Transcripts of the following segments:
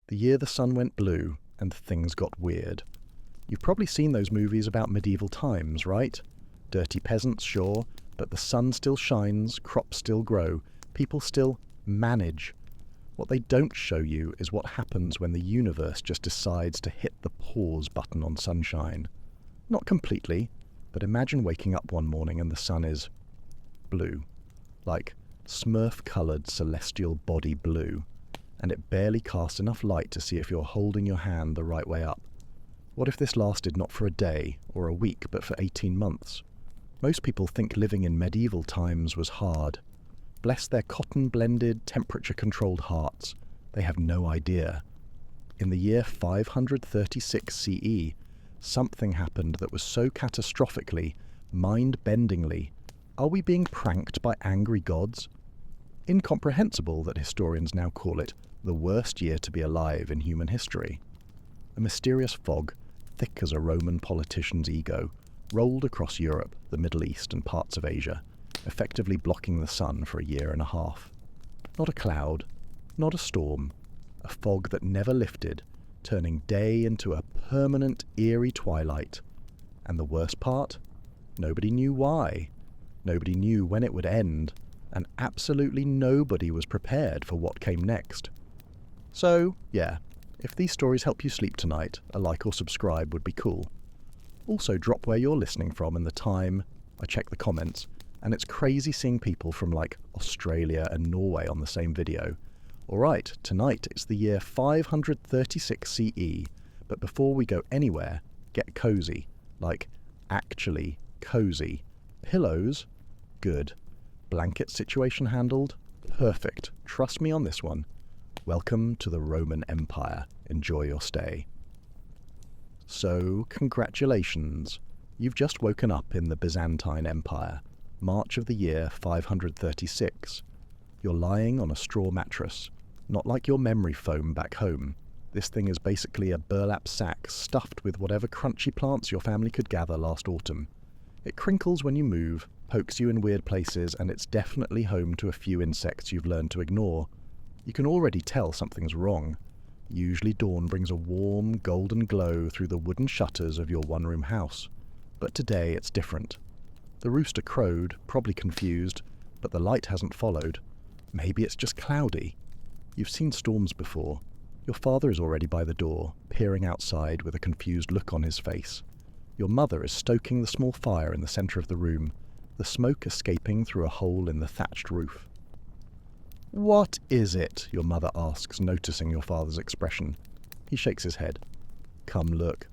The year the sun went blue and things got weird. You've probably seen those movies about medieval times, right? Dirty peasants, sure, but the sun still shines, crops still grow, people still manage. What they don't show you is what happens when the universe just decides to hit the pause button on sunshine. Not completely, but imagine waking up one morning and the sun is blue. Like Smurf-coloured celestial body blue, and it barely casts enough light to see if you're holding your hand the right way up. What if this lasted not for a day or a week, but for 18 months? Most people think living in medieval times was hard. Bless their cotton-blended, temperature-controlled hearts, they have no idea. In the year 536 CE, something happened that was so catastrophically, mind-bendingly, are we being pranked by angry gods? Incomprehensible that historians now call it the worst year to be alive in human history. A mysterious fog, thick as a Roman politician's ego, rolled across Europe, the Middle East and parts of Asia, effectively blocking the sun for a year and a half. Not a cloud, not a storm, a fog that never lifted, turning day into a permanent, eerie twilight. And the worst part? Nobody knew why. Nobody knew when it would end, and absolutely nobody was prepared for what came next. So, yeah, if these stories help you sleep tonight, a like or subscribe would be cool. Also, drop where you're listening from and the time. I check the comments, and it's crazy seeing people from like Australia and Norway on the same video. Alright, tonight it's the year 536 CE, but before we go anywhere, get cozy. Like, actually cozy. Pillows? Good. Blanket situation handled? Perfect. Trust me on this one. Welcome to the Roman Empire. Enjoy your stay. So, congratulations. You've just woken up in the Byzantine Empire, March of the year 536. You're lying on a straw mattress, not like your memory foam back home. This thing is basically a burlap sack stuffed with whatever crunchy plants your family could gather last autumn. It crinkles when you move, pokes you in weird places, and it's definitely home to a few insects you've learned to ignore. You can already tell something's wrong. Usually dawn brings a warm, golden glow through the wooden shutters of your one-room house. But today it's different. The rooster crowed, probably confused, but the light hasn't followed. Maybe it's just cloudy. You've seen storms before. Your father is already by the door, peering outside with a confused look on his face. Your mother is stoking the small fire in the centre of the room, the smoke escaping through a hole in the thatched roof. "What is it?" your mother asks, noticing your father's expression. He shakes his head. "Come look."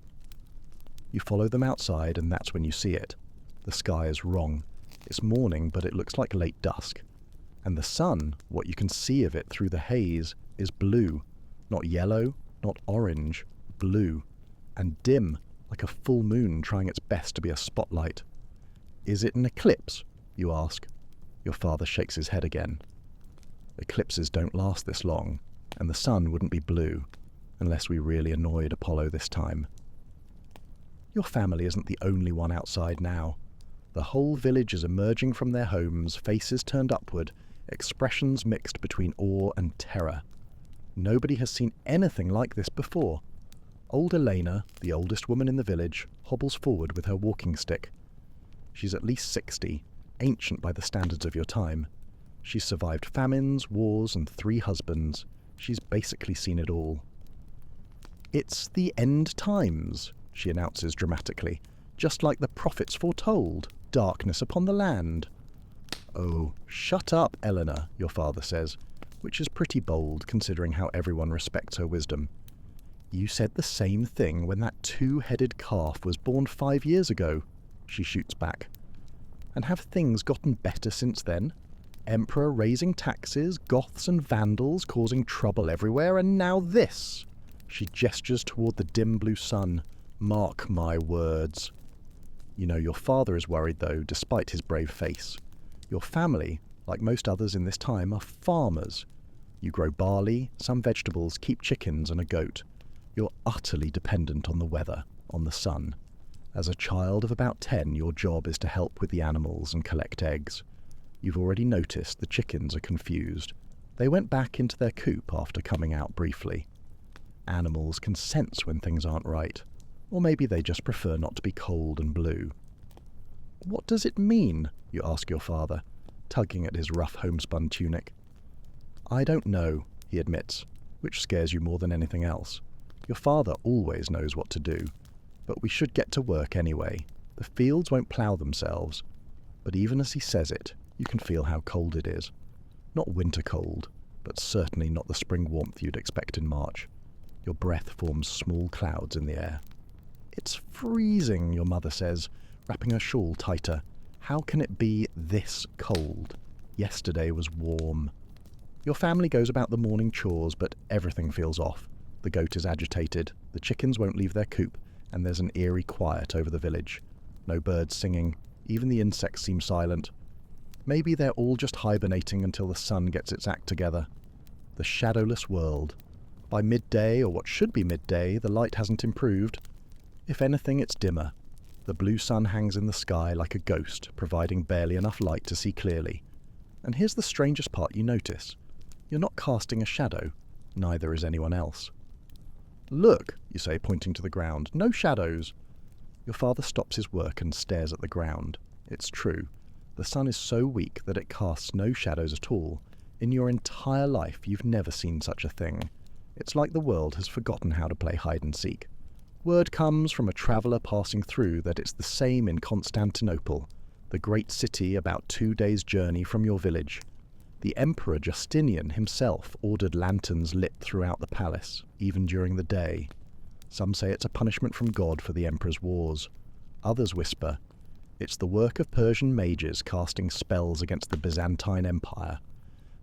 You follow them outside, and that's when you see it. The sky is wrong. It's morning, but it looks like late dusk. And the sun, what you can see of it through the haze, is blue. Not yellow, not orange, blue. And dim, like a full moon trying its best to be a spotlight. "Is it an eclipse?" you ask. Your father shakes his head again. Eclipses don't last this long, and the sun wouldn't be blue, unless we really annoyed Apollo this time. Your family isn't the only one outside now. The whole village is emerging from their homes, faces turned upward, expressions mixed between awe and terror. Nobody has seen anything like this before. Old Elena, the oldest woman in the village, hobbles forward with her walking stick. She's at least 60, ancient by the standards of your time. She's survived famines, wars, and 3 husbands. She's basically seen it all. "It's the end times," she announces dramatically, "just like the prophets foretold. Darkness upon the land." "Oh, shut up, Eleanor," your father says, which is pretty bold considering how everyone respects her wisdom. "You said the same thing when that 2-headed calf was born 5 years ago," she shoots back. "And have things gotten better since then? Emperor raising taxes, Goths and Vandals causing trouble everywhere, and now this." She gestures toward the dim blue sun. "Mark my words." You know your father is worried though, despite his brave face. Your family, like most others in this time, are farmers. You grow barley, some vegetables, keep chickens and a goat. You're utterly dependent on the weather, on the sun. As a child of about 10, your job is to help with the animals and collect eggs. You've already noticed the chickens are confused. They went back into their coop after coming out briefly. Animals can sense when things aren't right, or maybe they just prefer not to be cold and blue. "What does it mean?" you ask your father, tugging at his rough homespun tunic. "I don't know," he admits, which scares you more than anything else. Your father always knows what to do, but we should get to work anyway. The fields won't plough themselves. But even as he says it, you can feel how cold it is. Not winter cold, but certainly not the spring warmth you'd expect in March. Your breath forms small clouds in the air. "It's freezing," your mother says, wrapping her shawl tighter. "How can it be this cold? Yesterday was warm." Your family goes about the morning chores, but everything feels off. The goat is agitated, the chickens won't leave their coop, and there's an eerie quiet over the village. No birds singing, even the insects seem silent. Maybe they're all just hibernating until the sun gets its act together. The shadowless world. By midday, or what should be midday, the light hasn't improved. If anything, it's dimmer. The blue sun hangs in the sky like a ghost, providing barely enough light to see clearly. And here's the strangest part you notice. You're not casting a shadow. Neither is anyone else. "Look," you say, pointing to the ground. "No shadows." Your father stops his work and stares at the ground. It's true. The sun is so weak that it casts no shadows at all. In your entire life, you've never seen such a thing. It's like the world has forgotten how to play hide-and-seek. Word comes from a traveller passing through that it's the same in Constantinople, the great city about 2 days' journey from your village. The Emperor Justinian himself ordered lanterns lit throughout the palace, even during the day. Some say it's a punishment from God for the emperor's wars. Others whisper, it's the work of Persian mages casting spells against the Byzantine Empire.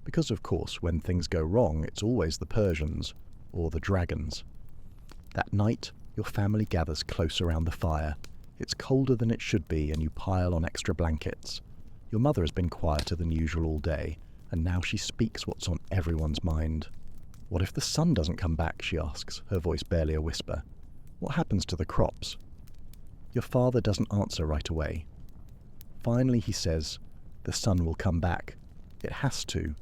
Because, of course, when things go wrong, it's always the Persians, or the dragons. That night, your family gathers close around the fire. It's colder than it should be, and you pile on extra blankets. Your mother has been quieter than usual all day, and now she speaks what's on everyone's mind. "What if the sun doesn't come back?" she asks, her voice barely a whisper. "What happens to the crops?" Your father doesn't answer right away. Finally he says, "The sun will come back. It has to."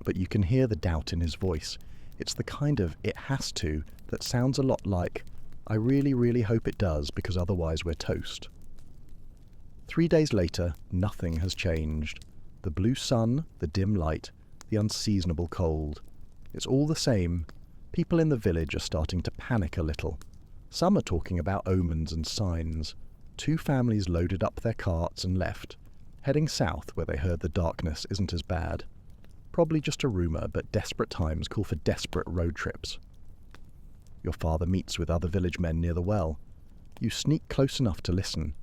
But you can hear the doubt in his voice. It's the kind of "it has to" that sounds a lot like, "I really, really hope it does, because otherwise we're toast." 3 days later, nothing has changed. The blue sun, the dim light, the unseasonable cold. It's all the same. People in the village are starting to panic a little. Some are talking about omens and signs. 2 families loaded up their carts and left, heading south where they heard the darkness isn't as bad. Probably just a rumour, but desperate times call for desperate road trips. Your father meets with other village men near the well. You sneak close enough to listen.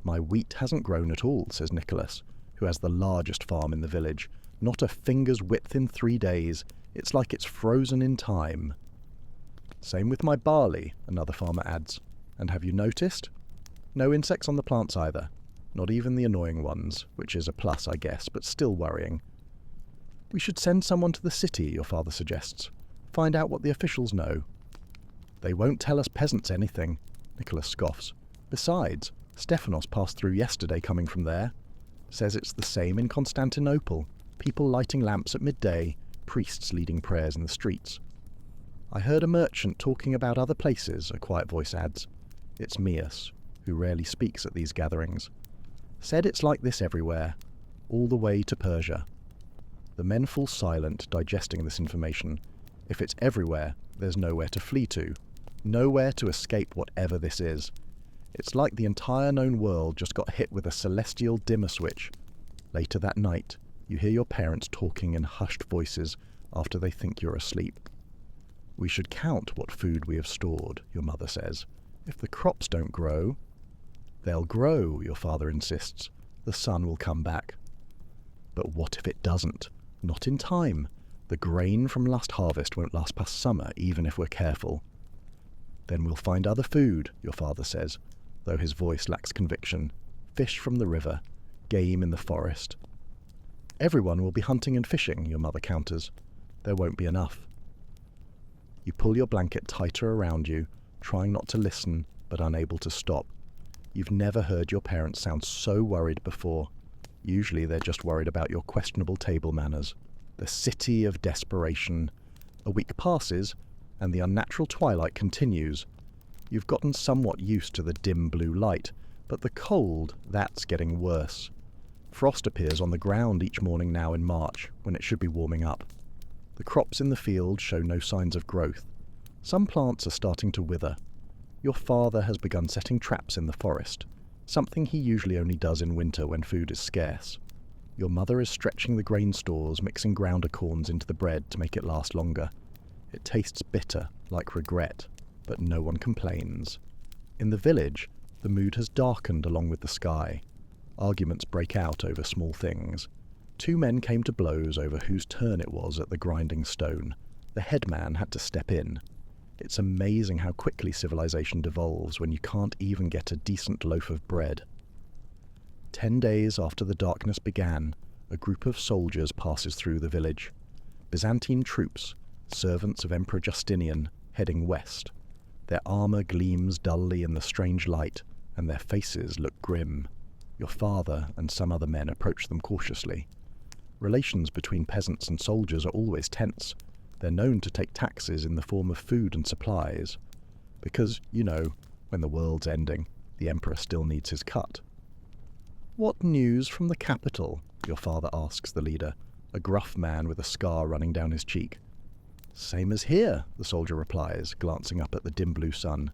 "My wheat hasn't grown at all," says Nicholas, who has the largest farm in the village. "Not a finger's width in 3 days. It's like it's frozen in time." "Same with my barley," another farmer adds. "And have you noticed? No insects on the plants either. Not even the annoying ones, which is a plus, I guess, but still worrying." "We should send someone to the city," your father suggests. "Find out what the officials know." "They won't tell us peasants anything," Nicholas scoffs. "Besides, Stephanos passed through yesterday coming from there. Says it's the same in Constantinople. People lighting lamps at midday, priests leading prayers in the streets." "I heard a merchant talking about other places," a quiet voice adds. It's Mias, who rarely speaks at these gatherings. "Said it's like this everywhere, all the way to Persia." The men fall silent, digesting this information. If it's everywhere, there's nowhere to flee to. Nowhere to escape whatever this is. It's like the entire known world just got hit with a celestial dimmer switch. Later that night, you hear your parents talking in hushed voices after they think you're asleep. "We should count what food we have stored," your mother says. "If the crops don't grow..." "They'll grow," your father insists. "The sun will come back." "But what if it doesn't? Not in time. The grain from last harvest won't last past summer, even if we're careful." "Then we'll find other food," your father says, though his voice lacks conviction. "Fish from the river, game in the forest." "Everyone will be hunting and fishing," your mother counters. "There won't be enough." You pull your blanket tighter around you, trying not to listen, but unable to stop. You've never heard your parents sound so worried before. Usually they're just worried about your questionable table manners. The city of desperation. A week passes, and the unnatural twilight continues. You've gotten somewhat used to the dim blue light, but the cold, that's getting worse. Frost appears on the ground each morning now in March, when it should be warming up. The crops in the field show no signs of growth. Some plants are starting to wither. Your father has begun setting traps in the forest, something he usually only does in winter when food is scarce. Your mother is stretching the grain stores, mixing grounder corns into the bread to make it last longer. It tastes bitter, like regret, but no one complains. In the village, the mood has darkened along with the sky. Arguments break out over small things. 2 men came to blows over whose turn it was at the grinding stone. The headman had to step in. It's amazing how quickly civilization devolves when you can't even get a decent loaf of bread. 10 days after the darkness began, a group of soldiers passes through the village. Byzantine troops, servants of Emperor Justinian, heading west. Their armour gleams dully in the strange light, and their faces look grim. Your father and some other men approach them cautiously. Relations between peasants and soldiers are always tense. They're known to take taxes in the form of food and supplies. Because, when the world's ending, the emperor still needs his cut. "What news from the capital?" your father asks the leader, a gruff man with a scar running down his cheek. "Same as here," the soldier replies, glancing up at the dim blue sun.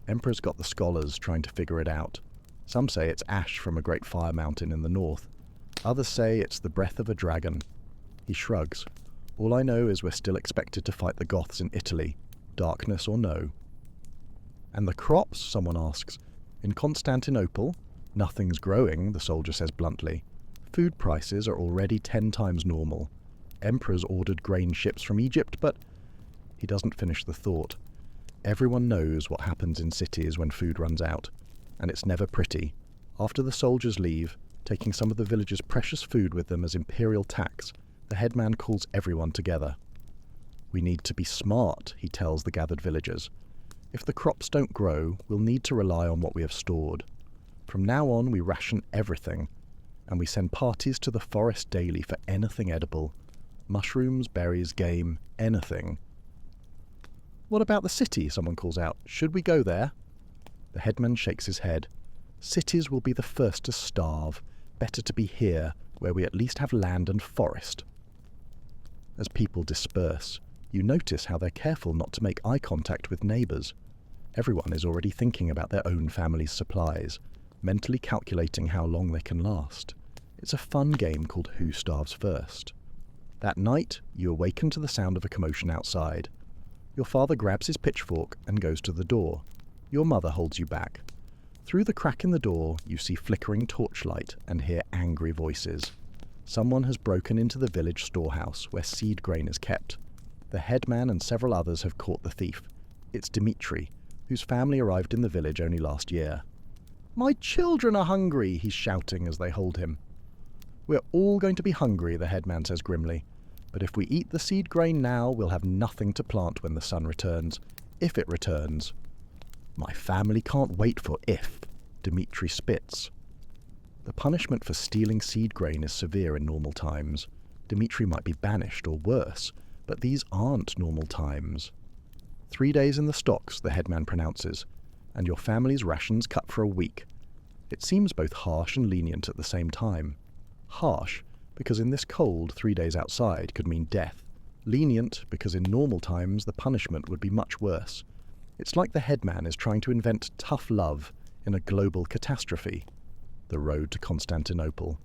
Emperor's got the scholars trying to figure it out. Some say it's ash from a great fire mountain in the north. Others say it's the breath of a dragon. He shrugs. "All I know is we're still expected to fight the Goths in Italy, darkness or no." "And the crops?" someone asks. "In Constantinople? Nothing's growing," the soldier says bluntly. "Food prices are already 10 times normal. Emperor's ordered grain ships from Egypt, but..." He doesn't finish the thought. Everyone knows what happens in cities when food runs out, and it's never pretty. After the soldiers leave, taking some of the villagers' precious food with them as imperial tax, the headman calls everyone together. "We need to be smart," he tells the gathered villagers. "If the crops don't grow, we'll need to rely on what we have stored. From now on, we ration everything, and we send parties to the forest daily for anything edible. Mushrooms, berries, game, anything." "What about the city?" someone calls out. "Should we go there?" The headman shakes his head. "Cities will be the first to starve. Better to be here, where we at least have land and forest." As people disperse, you notice how they're careful not to make eye contact with neighbours. Everyone is already thinking about their own family's supplies, mentally calculating how long they can last. It's a fun game called Who Starves First. That night, you awaken to the sound of a commotion outside. Your father grabs his pitchfork and goes to the door. Your mother holds you back. Through the crack in the door, you see flickering torchlight and hear angry voices. Someone has broken into the village storehouse where seed grain is kept. The headman and several others have caught the thief. It's Dmitri, whose family arrived in the village only last year. "My children are hungry," he's shouting as they hold him. "We're all going to be hungry," the headman says grimly. "But if we eat the seed grain now, we'll have nothing to plant when the sun returns. If it returns." "My family can't wait for if," Dmitri spits. The punishment for stealing seed grain is severe in normal times. Dmitri might be banished or worse, but these aren't normal times. 3 days in the stocks, the headman pronounces, and your family's rations cut for a week. It seems both harsh and lenient at the same time. Harsh, because in this cold, 3 days outside could mean death. Lenient, because in normal times the punishment would be much worse. It's like the headman is trying to invent tough love in a global catastrophe. The road to Constantinople.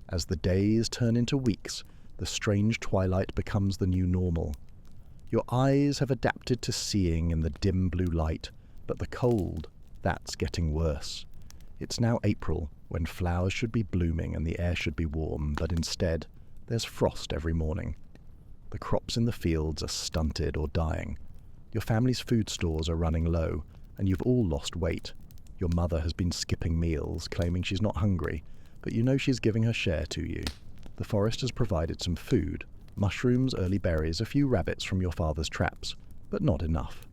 As the days turn into weeks, the strange twilight becomes the new normal. Your eyes have adapted to seeing in the dim blue light, but the cold, that's getting worse. It's now April, when flowers should be blooming and the air should be warm, but instead, there's frost every morning. The crops in the fields are stunted or dying. Your family's food stores are running low, and you've all lost weight. Your mother has been skipping meals, claiming she's not hungry, but you know she's giving her share to you. The forest has provided some food, mushrooms, early berries, a few rabbits from your father's traps, but not enough.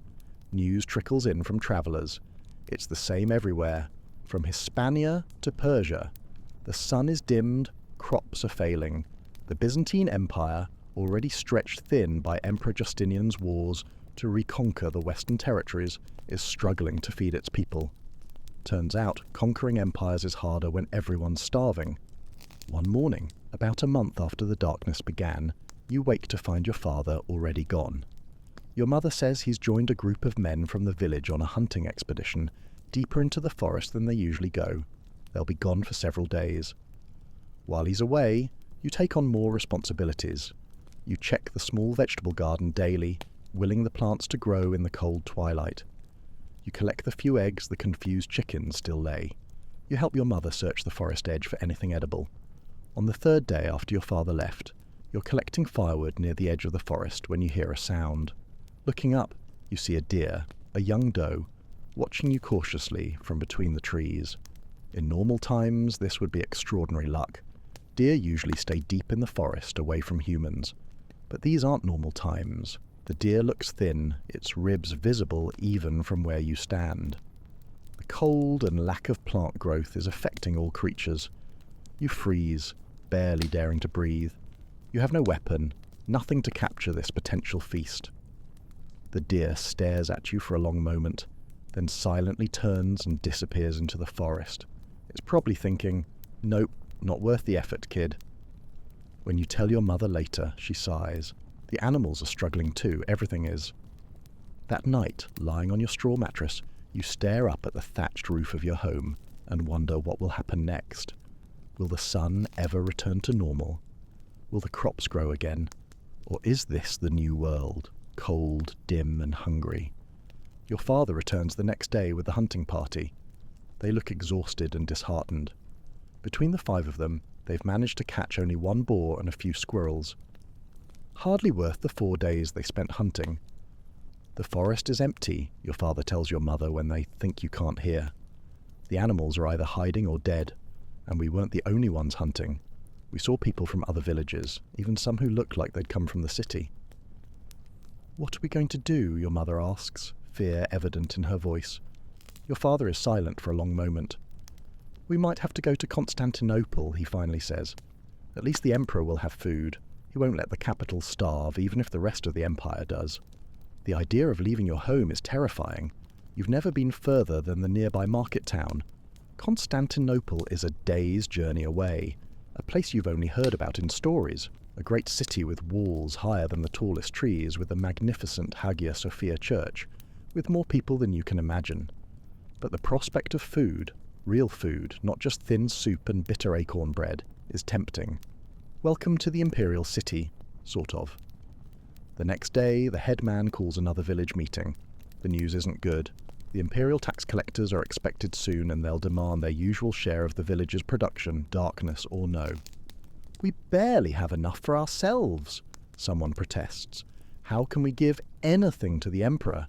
News trickles in from travellers. It's the same everywhere, from Hispania to Persia. The sun is dimmed, crops are failing. The Byzantine Empire, already stretched thin by Emperor Justinian's wars, to reconquer the Western territories is struggling to feed its people. Turns out, conquering empires is harder when everyone's starving. One morning, about a month after the darkness began, you wake to find your father already gone. Your mother says he's joined a group of men from the village on a hunting expedition deeper into the forest than they usually go. They'll be gone for several days. While he's away, you take on more responsibilities. You check the small vegetable garden daily, willing the plants to grow in the cold twilight. You collect the few eggs the confused chickens still lay. You help your mother search the forest edge for anything edible. On the third day after your father left, you're collecting firewood near the edge of the forest when you hear a sound. Looking up, you see a deer, a young doe, watching you cautiously from between the trees. In normal times, this would be extraordinary luck. Deer usually stay deep in the forest, away from humans. But these aren't normal times. The deer looks thin, its ribs visible even from where you stand. The cold and lack of plant growth is affecting all creatures. You freeze, barely daring to breathe. You have no weapon, nothing to capture this potential feast. The deer stares at you for a long moment, then silently turns and disappears into the forest. It's probably thinking, "Nope, not worth the effort, kid." When you tell your mother later, she sighs. The animals are struggling too, everything is. That night, lying on your straw mattress, you stare up at the thatched roof of your home and wonder what will happen next. Will the sun ever return to normal? Will the crops grow again? Or is this the new world, cold, dim and hungry? Your father returns the next day with the hunting party. They look exhausted and disheartened. Between the 5 of them, they've managed to catch only 1 boar and a few squirrels. Hardly worth the 4 days they spent hunting. The forest is empty, your father tells your mother when they think you can't hear. The animals are either hiding or dead, and we weren't the only ones hunting. We saw people from other villages, even some who looked like they'd come from the city. "What are we going to do?" your mother asks, fear evident in her voice. Your father is silent for a long moment. "We might have to go to Constantinople," he finally says. "At least the emperor will have food. He won't let the capital starve, even if the rest of the empire does." The idea of leaving your home is terrifying. You've never been further than the nearby market town. Constantinople is a day's journey away, a place you've only heard about in stories, a great city with walls higher than the tallest trees, with a magnificent Hagia Sophia church, with more people than you can imagine. But the prospect of food, real food, not just thin soup and bitter acorn bread, is tempting. Welcome to the imperial city, sort of. The next day, the headman calls another village meeting. The news isn't good. The imperial tax collectors are expected soon, and they'll demand their usual share of the village's production, darkness or no. "We barely have enough for ourselves," someone protests. "How can we give anything to the emperor?"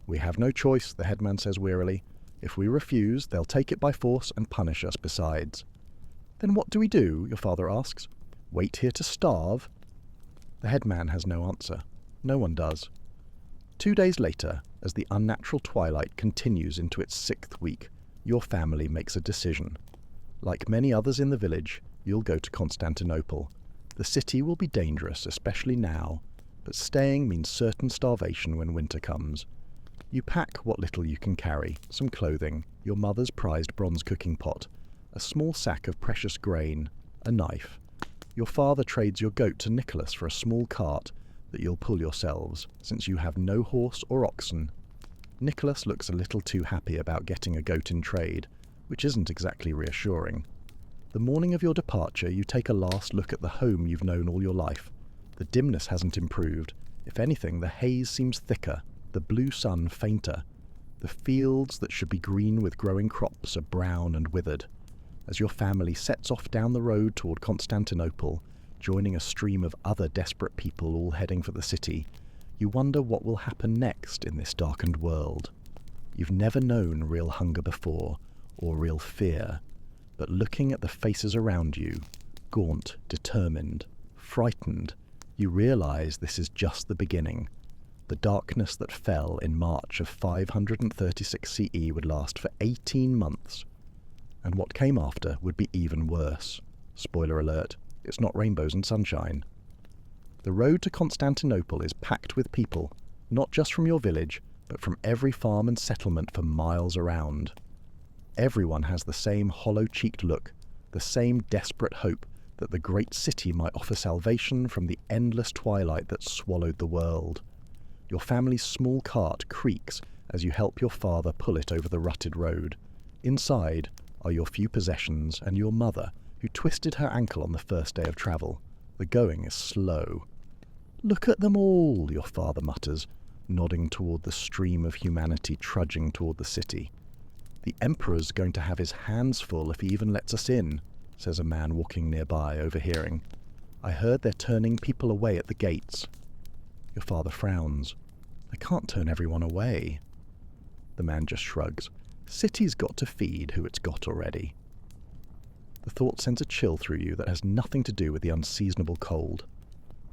"We have no choice," the headman says wearily. "If we refuse, they'll take it by force and punish us besides." "Then what do we do?" your father asks. "Wait here to starve?" The headman has no answer. No one does. 2 days later, as the unnatural twilight continues into its 6th week, your family makes a decision. Like many others in the village, you'll go to Constantinople. The city will be dangerous, especially now, but staying means certain starvation when winter comes. You pack what little you can carry, some clothing, your mother's prized bronze cooking pot, a small sack of precious grain, a knife. Your father trades your goat to Nicholas for a small cart that you'll pull yourselves, since you have no horse or oxen. Nicholas looks a little too happy about getting a goat in trade, which isn't exactly reassuring. The morning of your departure, you take a last look at the home you've known all your life. The dimness hasn't improved. If anything, the haze seems thicker, the blue sun fainter. The fields that should be green with growing crops are brown and withered. As your family sets off down the road toward Constantinople, joining a stream of other desperate people all heading for the city, you wonder what will happen next in this darkened world. You've never known real hunger before, or real fear, but looking at the faces around you, gaunt, determined, frightened, you realize this is just the beginning. The darkness that fell in March of 536 CE would last for 18 months. And what came after would be even worse. Spoiler alert, it's not rainbows and sunshine. The road to Constantinople is packed with people, Not just from your village, but from every farm and settlement for miles around. Everyone has the same hollow-cheeked look, the same desperate hope that the great city might offer salvation from the endless twilight that swallowed the world. Your family's small cart creaks as you help your father pull it over the rutted road. Inside are your few possessions and your mother, who twisted her ankle on the first day of travel. The going is slow. "Look at them all," your father mutters, nodding toward the stream of humanity trudging toward the city. "The Emperor's going to have his hands full if he even lets us in," says a man walking nearby, overhearing. "I heard they're turning people away at the gates." Your father frowns. "I can't turn everyone away." The man just shrugs. "City's got to feed who it's got already." The thought sends a chill through you that has nothing to do with the unseasonable cold.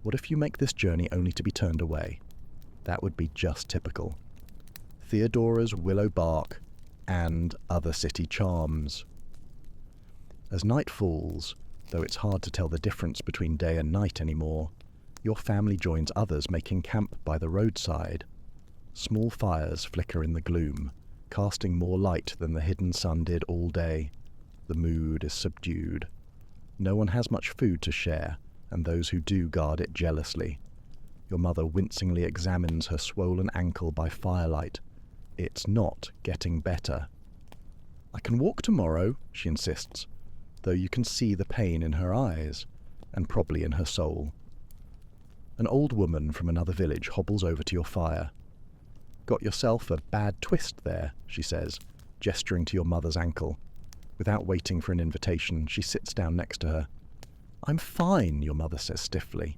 What if you make this journey only to be turned away? That would be just typical. Theodora's willow bark and other city charms. As night falls, though it's hard to tell the difference between day and night anymore, your family joins others making camp by the roadside. Small fires flicker in the gloom, casting more light than the hidden sun did all day. The mood is subdued. No one has much food to share, and those who do guard it jealously. Your mother wincingly examines her swollen ankle by firelight. It's not getting better. "I can walk tomorrow," she insists, though you can see the pain in her eyes, and probably in her soul. An old woman from another village hobbles over to your fire. "Got yourself a bad twist there," she says, gesturing to your mother's ankle. Without waiting for an invitation, she sits down next to her. "I'm fine," your mother says stiffly.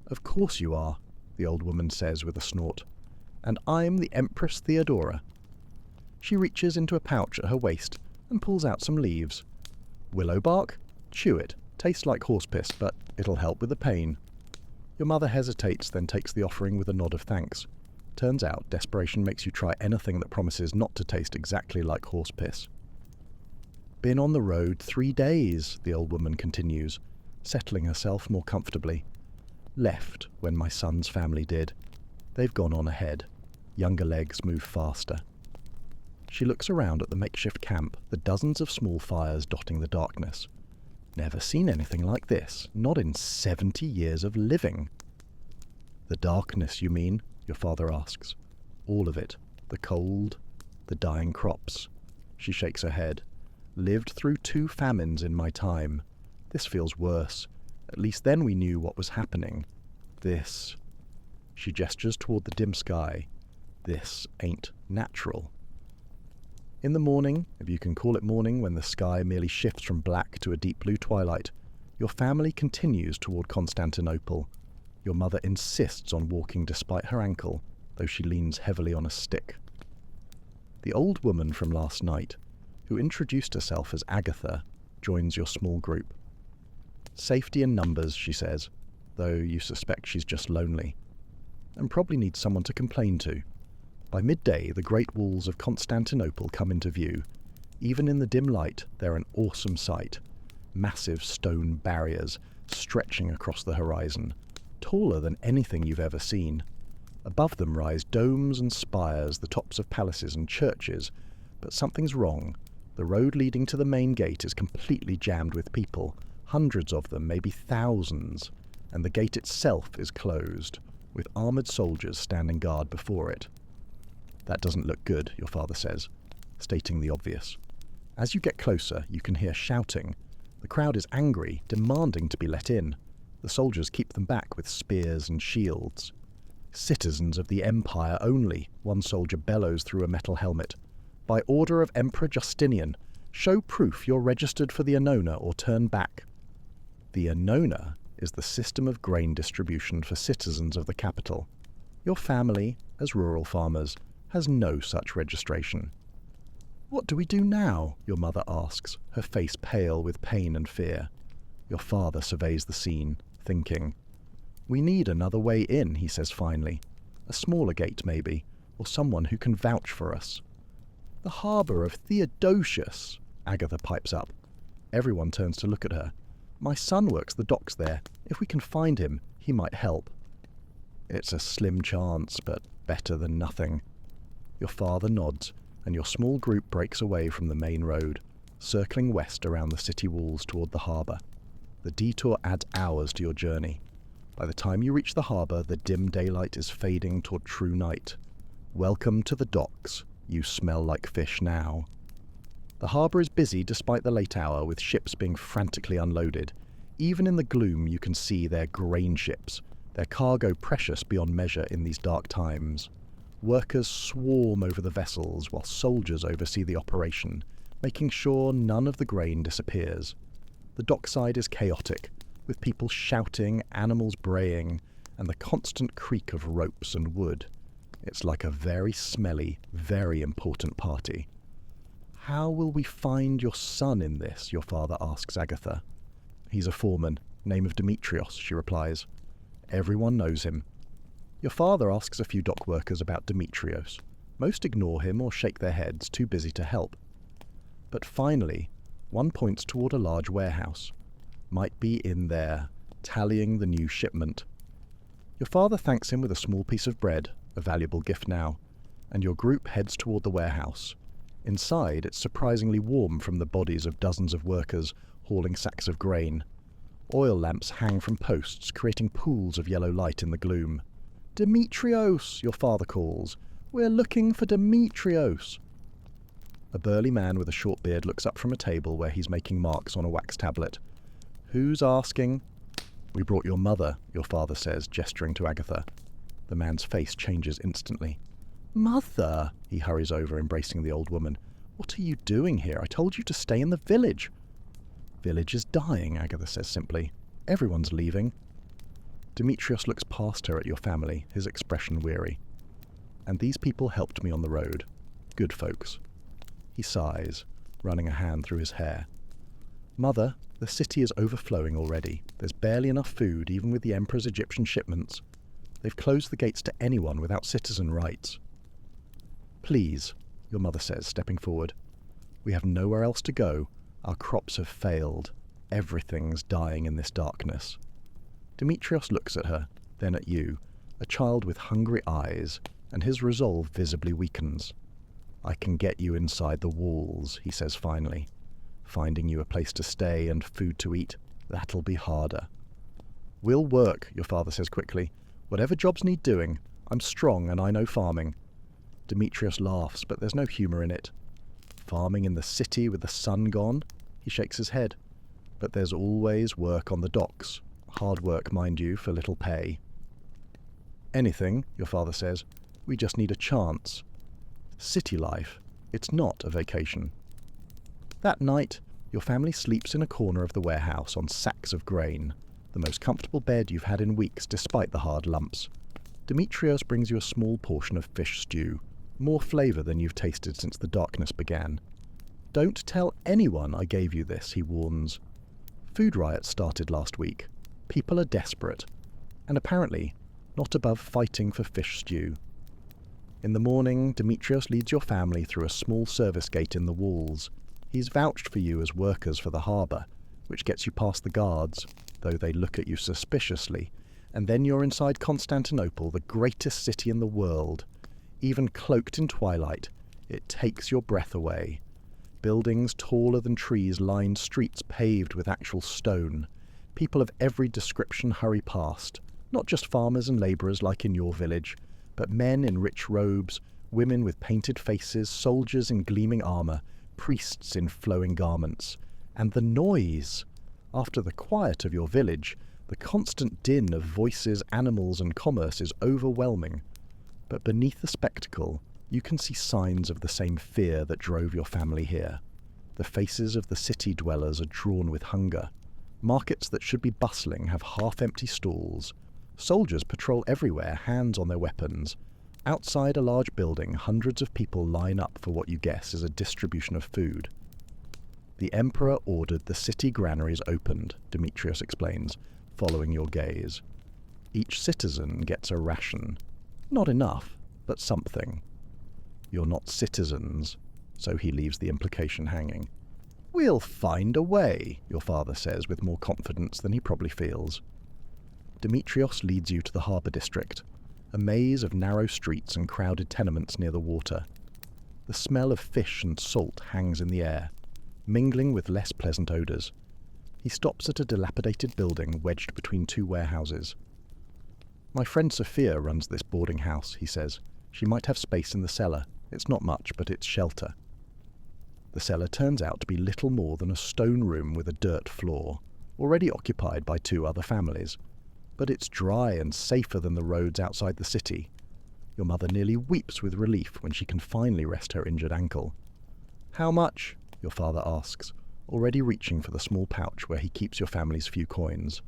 "Of course you are," the old woman says with a snort. "And I'm the Empress Theodora." She reaches into a pouch at her waist and pulls out some leaves. "Willow bark? Chew it. Tastes like horse piss, but it'll help with the pain." Your mother hesitates, then takes the offering with a nod of thanks. Turns out desperation makes you try anything that promises not to taste exactly like horse piss. "Been on the road 3 days, the old woman continues, settling herself more comfortably. "Left when my son's family did. They've gone on ahead. Younger legs move faster." She looks around at the makeshift camp, the dozens of small fires dotting the darkness. "Never seen anything like this, not in 70 years of living." "The darkness, you mean?" your father asks. "All of it. The cold, the dying crops." She shakes her head. "Lived through 2 famines in my time. This feels worse. At least then we knew what was happening. This..." She gestures toward the dim sky. "This ain't natural." In the morning, if you can call it morning when the sky merely shifts from black to a deep blue twilight, your family continues toward Constantinople. Your mother insists on walking despite her ankle, though she leans heavily on a stick. The old woman from last night, who introduced herself as Agatha, joins your small group. "Safety in numbers," she says, though you suspect she's just lonely, and probably needs someone to complain to. By midday, the great walls of Constantinople come into view. Even in the dim light, they're an awesome sight. Massive stone barriers stretching across the horizon, taller than anything you've ever seen. Above them rise domes and spires, the tops of palaces and churches, but something's wrong. The road leading to the main gate is completely jammed with people, hundreds of them, maybe thousands, and the gate itself is closed, with armoured soldiers standing guard before it. "That doesn't look good," your father says, stating the obvious. As you get closer, you can hear shouting. The crowd is angry, demanding to be let in. The soldiers keep them back with spears and shields. "Citizens of the Empire only," one soldier bellows through a metal helmet. "By order of Emperor Justinian, show proof you're registered for the Annona or turn back." The Annona is the system of grain distribution for citizens of the capital. Your family, as rural farmers, has no such registration. "What do we do now?" your mother asks, her face pale with pain and fear. Your father surveys the scene, thinking. "We need another way in," he says finally. "A smaller gate, maybe, or someone who can vouch for us." "The harbour of Theodosius," Agatha pipes up. Everyone turns to look at her. "My son works the docks there. If we can find him, he might help." "It's a slim chance, but Better than nothing. Your father nods, and your small group breaks away from the main road, circling west around the city walls toward the harbour. The detour adds hours to your journey. By the time you reach the harbour, the dim daylight is fading toward true night. Welcome to the docks. You smell like fish now. The harbour is busy despite the late hour, with ships being frantically unloaded. Even in the gloom you can see their grain ships, their cargo precious beyond measure in these dark times. Workers swarm over the vessels while soldiers oversee the operation, making sure none of the grain disappears. The dockside is chaotic, with people shouting, animals braying, and the constant creak of ropes and wood. It's like a very smelly, very important party. "How will we find your son in this?" your father asks Agatha. "He's a foreman, name of Demetrios," she replies. "Everyone knows him." Your father asks a few dock workers about Demetrios. Most ignore him or shake their heads, too busy to help. But finally, one points toward a large warehouse. Might be in there, tallying the new shipment. Your father thanks him with a small piece of bread, a valuable gift now, and your group heads toward the warehouse. Inside, it's surprisingly warm from the bodies of dozens of workers hauling sacks of grain. Oil lamps hang from posts, creating pools of yellow light in the gloom. "Demetrios!" your father calls. "We're looking for Demetrios!" A burly man with a short beard looks up from a table where he's making marks on a wax tablet. "Who's asking?" "We brought your mother," your father says, gesturing to Agatha. The man's face changes instantly. "Mother!" He hurries over, embracing the old woman. "What are you doing here? I told you to stay in the village." "Village is dying," Agatha says simply. "Everyone's leaving." Demetrios looks past her at your family, his expression weary. "And these people helped me on the road. Good folks." He sighs, running a hand through his hair. "Mother, the city is overflowing already. There's barely enough food, even with the Emperor's Egyptian shipments. They've closed the gates to anyone without citizen rights." "Please," your mother says, stepping forward. "We have nowhere else to go. Our crops have failed. Everything's dying in this darkness." Demetrios looks at her, then at you, a child with hungry eyes, and his resolve visibly weakens. "I can get you inside the walls," he says finally. "Finding you a place to stay and food to eat, that'll be harder." "We'll work," your father says quickly. "Whatever jobs need doing. I'm strong and I know farming." Demetrios laughs, but there's no humour in it. "Farming in the city with the sun gone?" He shakes his head. "But there's always work on the docks. Hard work, mind you, for little pay." "Anything," your father says. "We just need a chance. City life, it's not a vacation." That night, your family sleeps in a corner of the warehouse on sacks of grain, the most comfortable bed you've had in weeks despite the hard lumps. Demetrios brings you a small portion of fish stew, more flavour than you've tasted since the darkness began. "Don't tell anyone I gave you this," he warns. Food riots started last week. People are desperate, and apparently not above fighting for fish stew. In the morning, Demetrios leads your family through a small service gate in the walls. He's vouched for you as workers for the harbour, which gets you past the guards, though they look at you suspiciously, and then you're inside Constantinople, the greatest city in the world. Even cloaked in twilight, it takes your breath away. Buildings taller than trees line streets paved with actual stone. People of every description hurry past, not just farmers and labourers like in your village, but men in rich robes, women with painted faces, soldiers in gleaming armour, priests in flowing garments. And the noise! After the quiet of your village, the constant din of voices, animals and commerce is overwhelming. But beneath the spectacle, you can see signs of the same fear that drove your family here. The faces of the city dwellers are drawn with hunger. Markets that should be bustling have half-empty stalls. Soldiers patrol everywhere, hands on their weapons. Outside a large building, hundreds of people line up for what you guess is a distribution of food. "The Emperor ordered the city granaries opened," Demetrios explains, following your gaze. "Each citizen gets a ration. Not enough, but something. You're not citizens," so he leaves the implication hanging. "We'll find a way," your father says with more confidence than he probably feels. Demetrios leads you to the harbour district, a maze of narrow streets and crowded tenements near the water. The smell of fish and salt hangs in the air, mingling with less pleasant odours. He stops at a dilapidated building wedged between two warehouses. "My friend Sophia runs this boarding house," he says. "She might have space in the cellar. It's not much, but it's shelter." The cellar turns out to be little more than a stone room with a dirt floor, already occupied by two other families. But it's dry and safer than the roads outside the city. Your mother nearly weeps with relief when she can finally rest her injured ankle. "How much?" your father asks, already reaching for the small pouch where he keeps your family's few coins.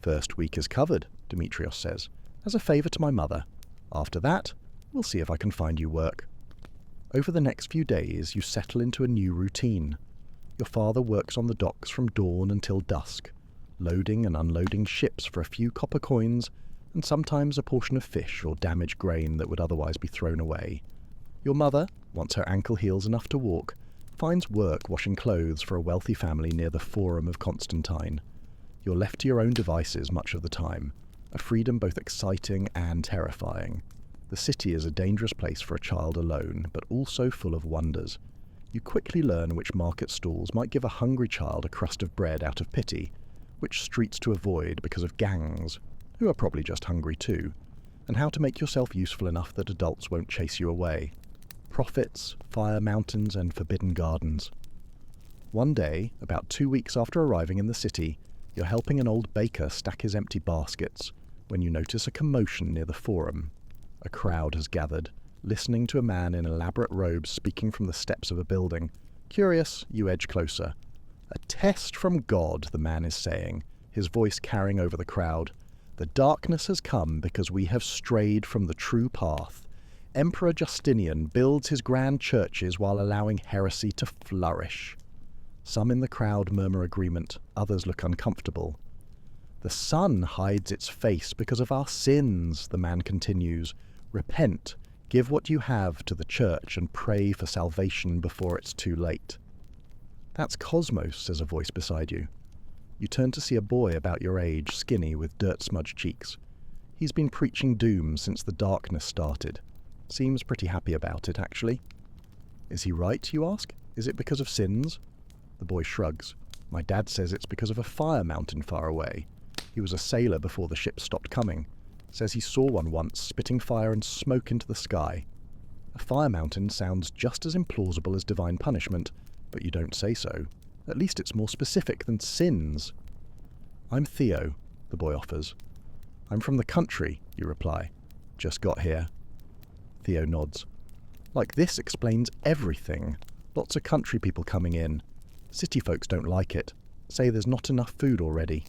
"First week is covered," Demetrios says, "as a favour to my mother. After that, we'll see if I can find you work." Over the next few days, you settle into a new routine. Your father works on the docks from dawn until dusk, loading and unloading ships for a few copper coins and sometimes a portion of fish or damaged grain that would otherwise be thrown away. Your mother, once her ankle heals enough to walk, finds work washing clothes for a wealthy family near the Forum of Constantine. You're left to your own devices much of the time, a freedom both exciting and terrifying. The city is a dangerous place for a child alone, but also full of wonders. You quickly learn which market stalls might give a hungry child a crust of bread out of pity, which streets to avoid because of gangs, who are probably just hungry too, and how to make yourself useful enough that adults won't chase you away. Profits, fire mountains, and forbidden gardens. One day, about 2 weeks after arriving in the city, you're helping an old baker stack his empty baskets when you notice a commotion near the Forum. A crowd has gathered, listening to a man in elaborate robes speaking from the steps of a building. Curious, you edge closer. "A test from God," the man is saying, his voice carrying over the crowd. "The darkness has come because we have strayed from the true path. Emperor Justinian builds his grand churches while allowing heresy to flourish." Some in the crowd murmur agreement, others look uncomfortable. "The sun hides its face because of our sins," the man continues. "Repent, give what you have to the church, and pray for salvation before it's too late." "That's Cosmos," says a voice beside you. You turn to see a boy about your age, skinny, with dirt-smudged cheeks. He's been preaching doom since the darkness started. Seems pretty happy about it, actually. "Is he right?" you ask. "Is it because of sins?" The boy shrugs. "My dad says it's because of a fire mountain far away. He was a sailor before the ships stopped coming. Says he saw one once, spitting fire and smoke into the sky." A fire mountain sounds just as implausible as divine punishment, but you don't say so. At least it's more specific than sins. "I'm Theo," the boy offers. "I'm from the country," you reply. "Just got here." Theo nods. "Like this explains everything. Lots of country people coming in. City folks don't like it. Say there's not enough food already."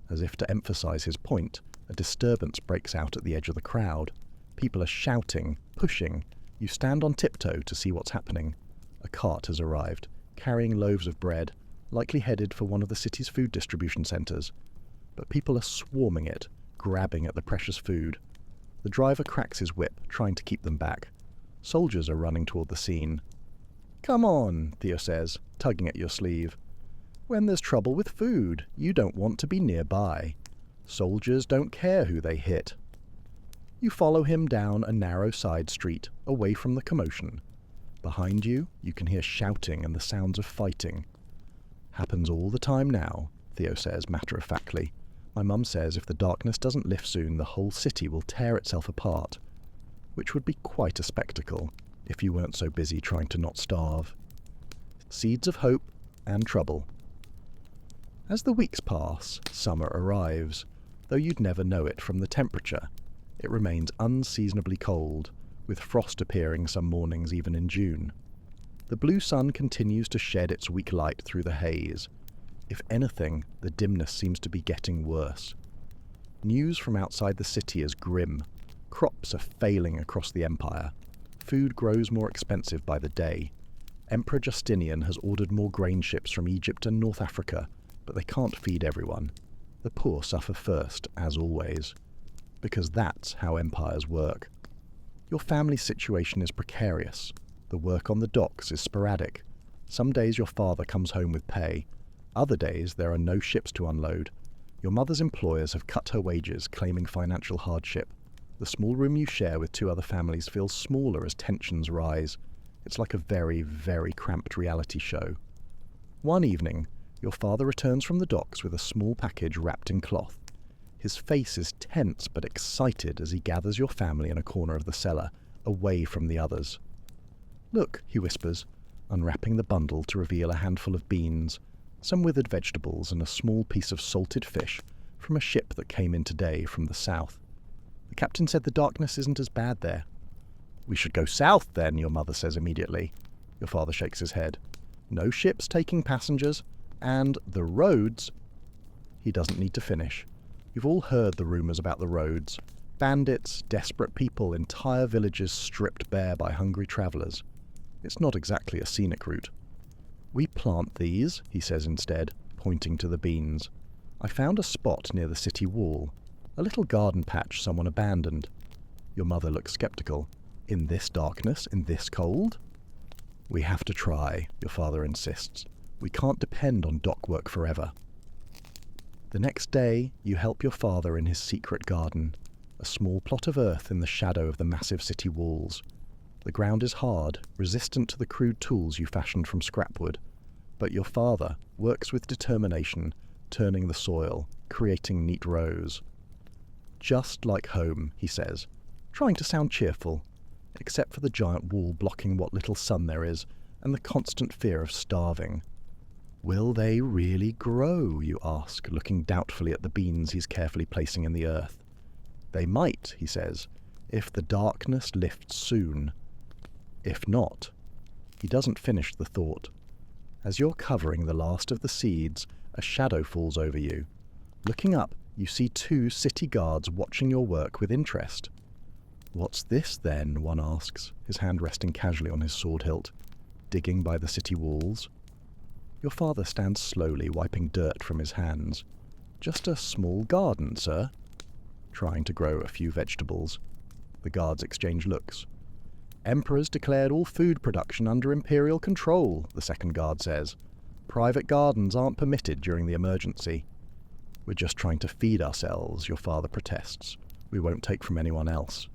As if to emphasize his point, a disturbance breaks out at the edge of the crowd. People are shouting, pushing. You stand on tiptoe to see what's happening. A cart has arrived, carrying loaves of bread, likely headed for one of the city's food distribution centres. But people are swarming it, grabbing at the precious food. The driver cracks his whip, trying to keep them back. Soldiers are running toward the scene. "Come on," Theo says, tugging at your sleeve. "When there's trouble with food, you don't want to be nearby. Soldiers don't care who they hit." You follow him down a narrow side street, away from the commotion. Behind you, you can hear shouting and the sounds of fighting. "Happens all the time now," Theo says matter-of-factly. "My mum says if the darkness doesn't lift soon, the whole city will tear itself apart. Which would be quite a spectacle, if you weren't so busy trying to not starve." Seeds of hope and trouble. As the weeks pass, summer arrives, though you'd never know it from the temperature. It remains unseasonably cold, with frost appearing some mornings even in June. The blue sun continues to shed its weak light through the haze. If anything, the dimness seems to be getting worse. News from outside the city is grim. Crops are failing across the empire. Food grows more expensive by the day. Emperor Justinian has ordered more grain ships from Egypt and North Africa, but they can't feed everyone. The poor suffer first, as always. Because that's how empires work. Your family's situation is precarious. The work on the docks is sporadic. Some days your father comes home with pay. Other days there are no ships to unload. Your mother's employers have cut her wages, claiming financial hardship. The small room you share with two other families feels smaller as tensions rise. It's like a very, very cramped reality show. One evening, your father returns from the docks with a small package wrapped in cloth. His face is tense but excited as he gathers your family in a corner of the cellar, away from the others. "Look," he whispers, unwrapping the bundle to reveal a handful of beans, some withered vegetables and a small piece of salted fish from a ship that came in today from the south. "The captain said the darkness isn't as bad there." "We should go south then," your mother says immediately. Your father shakes his head. "No ships taking passengers, and the roads—" He doesn't need to finish. You've all heard the rumours about the roads. Bandits, desperate people, entire villages stripped bare by hungry travellers. It's not exactly a scenic route. "We plant these," he says instead, pointing to the beans. "I found a spot near the city wall, a little garden patch someone abandoned." Your mother looks sceptical. "In this darkness, in this cold?" "We have to try," your father insists. "We can't depend on dock work forever." The next day, you help your father in his secret garden, a small plot of earth in the shadow of the massive city walls. The ground is hard, resistant to the crude tools you fashioned from scrapwood, but your father works with determination, turning the soil, creating neat rows. "Just like home," he says, trying to sound cheerful, except for the giant wall blocking what little sun there is and the constant fear of starving. "Will they really grow?" you ask, looking doubtfully at the beans he's carefully placing in the earth. "They might," he says, "if the darkness lifts soon. If not—" He doesn't finish the thought. As you're covering the last of the seeds, a shadow falls over you. Looking up, you see two city guards watching your work with interest. "What's this, then?" one asks, his hand resting casually on his sword hilt. "Digging by the city walls?" Your father stands slowly, wiping dirt from his hands. "Just a small garden, sir." "Trying to grow a few vegetables." The guards exchange looks. "Emperors declared all food production under imperial control," the second guard says. "Private gardens aren't permitted during the emergency." "We're just trying to feed ourselves," your father protests. "We won't take from anyone else."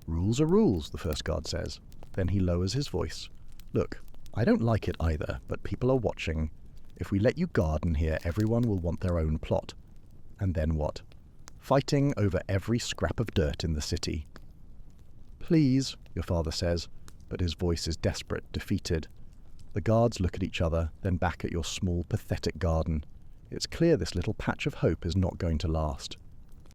"Rules are rules," the first guard says. Then he lowers his voice. "Look, I don't like it either, but people are watching. If we let you garden here, everyone will want their own plot. And then what? Fighting over every scrap of dirt in the city." "Please," your father says, but his voice is desperate, defeated. The guards look at each other, then back at your small, pathetic garden. It's clear this little patch of hope is not going to last.